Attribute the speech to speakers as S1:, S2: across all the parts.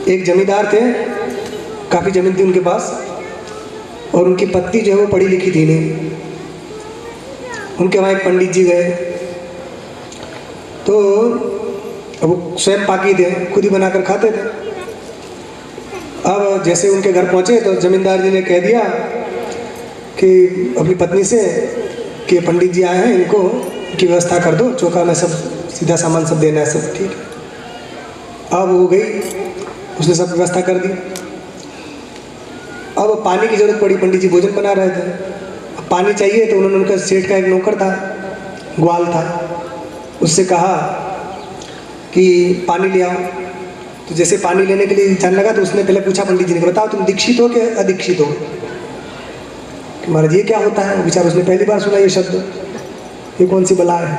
S1: एक जमींदार थे, काफ़ी ज़मीन थी उनके पास, और उनकी पत्नी जो है वो पढ़ी लिखी थी नहीं। उनके वहाँ एक पंडित जी गए, तो वो स्वयं पाकी थे, खुद ही बनाकर खाते थे। अब जैसे उनके घर पहुँचे तो जमींदार जी ने कह दिया कि अपनी पत्नी से कि पंडित जी आए हैं, इनको की व्यवस्था कर दो, चौका में सब सीधा सामान सब देना है, सब ठीक है। अब वो गई, उसने सब व्यवस्था कर दी। अब पानी की ज़रूरत पड़ी, पंडित जी भोजन बना रहे थे, अब पानी चाहिए, तो उन्होंने, उनका सेठ का एक नौकर था, ग्वाल था, उससे कहा कि पानी ले आओ। तो जैसे पानी लेने के लिए जाने लगा तो उसने पहले पूछा पंडित जी ने, बताओ तुम दीक्षित हो कि अदीक्षित हो? कि महाराज ये क्या होता है? विचार उसने पहली बार सुना ये शब्द, ये कौन सी बला है?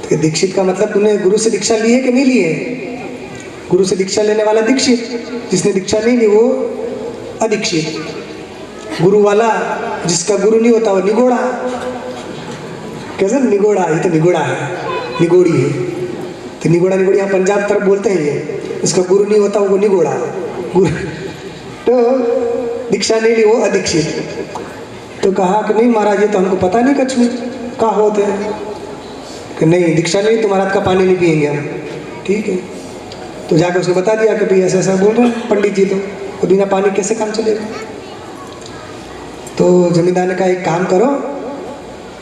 S1: तो दीक्षित का मतलब तुमने गुरु से दीक्षा ली है कि नहीं ली है? गुरु से दीक्षा लेने वाला दीक्षित, जिसने दीक्षा नहीं ली वो अदीक्षित। गुरु वाला, जिसका गुरु नहीं होता वो निगोड़ा। कैसे निगोड़ा? ये तो निगोड़ा है, निगोड़ी है। तो निगोड़ा निगोड़ी यहाँ पंजाब तरफ बोलते हैं ये, इसका गुरु नहीं होता वो निगोड़ा। गुरु तो दीक्षा नहीं ली वो अदीक्षित। तो कहा कि नहीं महाराज ये तो हमको पता नहीं कछु कहाँ होते हैं। कि नहीं दीक्षा नहीं, तुम्हारा हाथ का पानी नहीं पिएंगे हम। ठीक है, तो जाकर उसने बता दिया कि भाई ऐसा ऐसा बोल रहे हैं पंडित जी, तो बिना पानी कैसे काम चलेगा? तो जमींदार ने कहा एक काम करो,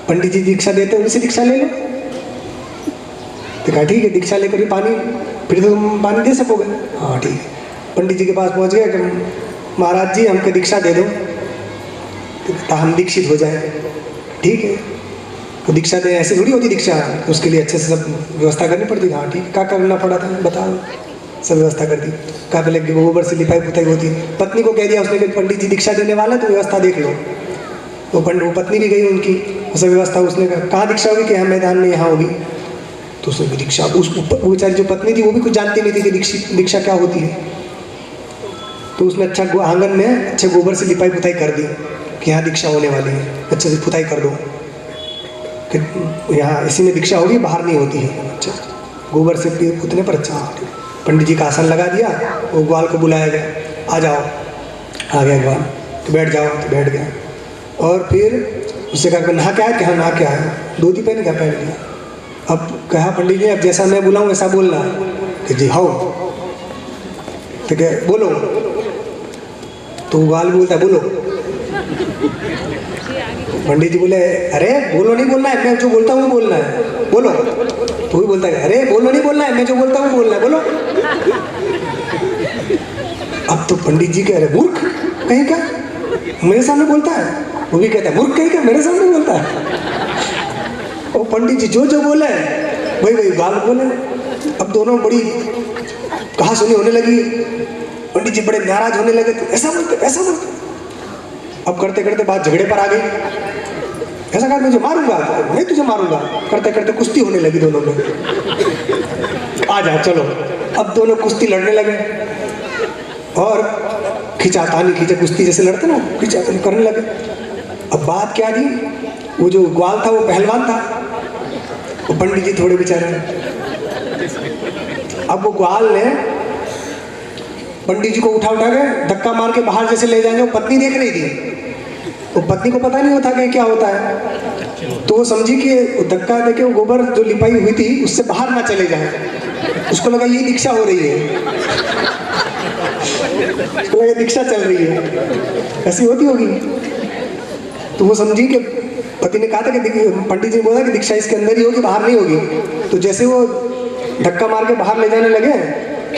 S1: पंडित जी दीक्षा देते हैं उनसे दीक्षा ले लो। तो कहा ठीक है, दीक्षा लेकर भी पानी, फिर तो तुम पानी दे सकोगे। हाँ ठीक है। पंडित जी के पास पहुंच गया कि महाराज जी हमको दीक्षा दे दो, तो हम दीक्षित हो जाए। ठीक है, तो दीक्षा दे ऐसे थोड़ी होती दीक्षा, उसके लिए अच्छे से सब व्यवस्था करनी पड़ती। हाँ ठीक है, क्या करना पड़ा था बताओ? सब व्यवस्था कर दी। कहा पहले गोबर से लिपाई पुताई होती। पत्नी को कह दिया उसने कि पंडित जी दीक्षा देने वाला है, तो व्यवस्था देख लो। वो पत्नी भी गई उनकी, वो सब व्यवस्था उसने कहा दीक्षा होगी कि यहाँ मैदान में यहाँ होगी। तो उसने दीक्षा, उस वो बेचारी जो पत्नी थी वो भी कुछ जानती नहीं थी कि दीक्षा क्या होती है। तो उसने अच्छा आंगन में अच्छे गोबर से लिपाई पुताई कर दी कि यहाँ दीक्षा होने वाली है, अच्छे से पुताई कर दो कि यहाँ इसी में दीक्षा होगी, बाहर नहीं होती है। अच्छा, गोबर से पुतने पर अच्छा। पंडित जी का आसन लगा दिया, वो ग्वाल को बुलाया गया, आ जाओ। आ गया ग्वाल, तो बैठ जाओ, तो बैठ गया। और फिर उससे कहा नहा क्या है? कि हाँ नहा क्या है, धोती पहन क्या? पहन लिया। अब कहा पंडित जी अब जैसा मैं बुलाऊँ वैसा बोलना। कि जी हाँ। तो क्या बोलो? तो ग्वाल बोलता है बोलो। पंडित जी बोले अरे बोलो नहीं बोलना है, मैं जो बोलता हूँ बोलना है, बोलो। तो भी बोलता है अरे बोलो नहीं बोलना है, मैं जो बोलता हूँ बोलना है, बोलो। अब तो पंडित जी कह रहे मूर्ख कहीं का, मेरे सामने बोलता है। वो भी कहता है मूर्ख कहीं का, मेरे सामने बोलता है। और पंडित जी जो जो बोले वही वही गाल बोले। अब दोनों बड़ी कहा सुनी होने लगी। पंडित जी बड़े नाराज होने लगे, तो ऐसा बोलते ऐसा बोलते। अब करते करते बात झगड़े पर आ गई। ऐसा कहा मुझे मारूंगा, मैं तुझे मारूंगा। करते करते कुश्ती होने लगी दोनों में। आ जा चलो। अब दोनों कुश्ती लड़ने लगे और खिंचातानी खींचे, कुश्ती जैसे लड़ते ना, खिंचातानी करने लगे। अब बात क्या थी, वो जो ग्वाल था वो पहलवान था, वो पंडित जी थोड़े बेचारे। अब वो ग्वाल ने पंडित जी को उठा उठा के धक्का मार के बाहर जैसे ले जाएंगे। वो पत्नी देख रही थी, वो पत्नी को पता नहीं होता कि क्या होता है। तो वो समझी कि धक्का देके वो गोबर जो लिपाई हुई थी उससे बाहर ना चले जाए। उसको लगा ये दीक्षा हो रही है, उसको लगा दीक्षा चल रही है, ऐसी होती होगी। तो वो समझी कि पति ने कहा था कि पंडित जी ने बोला कि दीक्षा इसके अंदर ही होगी, बाहर नहीं होगी। तो जैसे वो धक्का मार के बाहर ले जाने लगे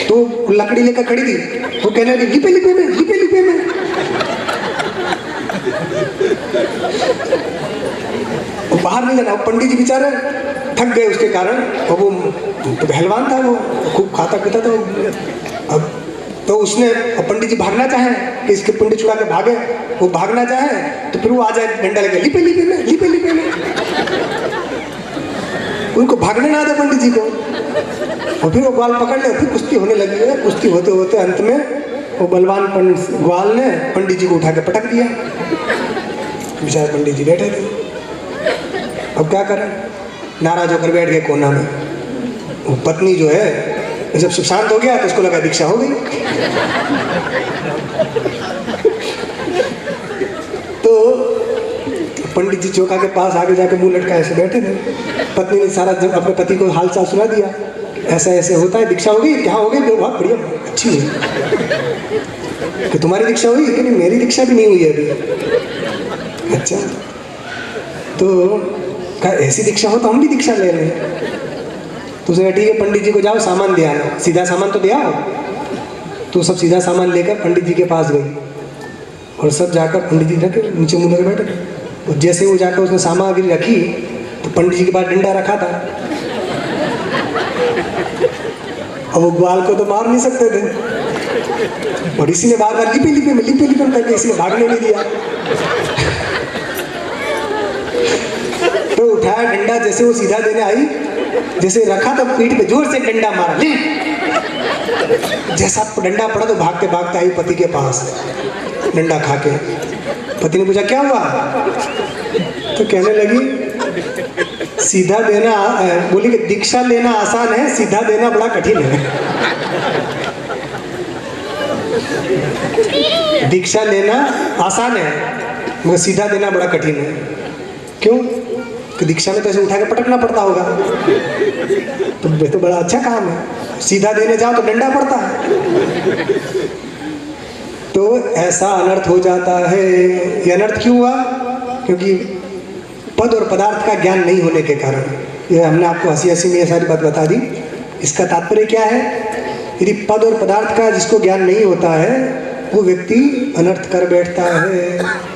S1: तो लकड़ी लेकर खड़ी थी। वो कहने लगी लिपे लिपे में, लिपे लिपे में। वो बाहर नहीं जाना। पंडित जी बेचारे थक गए उसके कारण, और वो पहलवान था, वो खूब खाता पीता था। अब तो उसने, पंडित जी भागना चाहे कि इसके पिंड छुड़ा के भागे, वो भागना चाहे तो फिर वो आ जाए डंडा लेके लिपे लिपे में, लिपे लिपे में। उनको भागने ना आता पंडित जी को। और फिर वो ग्वाल पकड़ ले, फिर कुश्ती होने लगी है। कुश्ती होते होते अंत में वो बलवान ग्वाल ने पंडित जी को उठा के पटक दिया। बेचारे पंडित जी बैठे थे, अब क्या करें, नाराज होकर बैठ गए कोना में। वो पत्नी जो है जब सब शांत हो गया तो उसको लगा दीक्षा हो गई। तो पंडित जी चौका के पास आगे जाके मुंह लटका ऐसे बैठे थे। पत्नी ने सारा जब अपने पति को हाल चाल सुना दिया, ऐसा ऐसे होता है, दीक्षा हो गई, क्या हो गई, बहुत बढ़िया, अच्छी है। कि तुम्हारी दीक्षा हुई कि नहीं? मेरी दीक्षा भी नहीं हुई है अभी। अच्छा, तो कहा ऐसी दीक्षा हो तो हम भी दीक्षा ले लें। तो उसने कहा ठीक है, पंडित जी को जाओ सामान दे आना, सीधा सामान तो दे आओ। तो सब सीधा सामान लेकर पंडित जी के पास गई और सब जाकर पंडित जी रखे नीचे मुँह लगे बैठे। और जैसे वो जाकर उसने सामग्री रखी तो पंडित जी के पास डंडा रखा था। अब वो ग्वाल को तो मार नहीं सकते थे, और इसी ने बार बार लिपे करके इसी ने भागने नहीं दिया। तो उठाया डंडा, जैसे वो सीधा देने आई, जैसे रखा तो पीठ पे जोर से डंडा मारा, ले। जैसा डंडा पड़ा तो भागते भागते आई पति के पास डंडा खा के। पति ने पूछा क्या हुआ? तो कहने लगी सीधा देना, बोली कि दीक्षा लेना आसान है, सीधा देना बड़ा कठिन है। दीक्षा लेना आसान है मगर सीधा देना बड़ा कठिन है। क्यों? कि दीक्षा में तो ऐसे उठा के पटकना पड़ता होगा, तो ये तो बड़ा अच्छा काम है। सीधा देने जाओ तो डंडा पड़ता है। तो ऐसा अनर्थ हो जाता है। ये अनर्थ क्यों हुआ? क्योंकि पद और पदार्थ का ज्ञान नहीं होने के कारण। ये हमने आपको हंसी हंसी में ये सारी बात बता दी। इसका तात्पर्य क्या है? यदि पद और पदार्थ का जिसको ज्ञान नहीं होता है वो व्यक्ति अनर्थ कर बैठता है।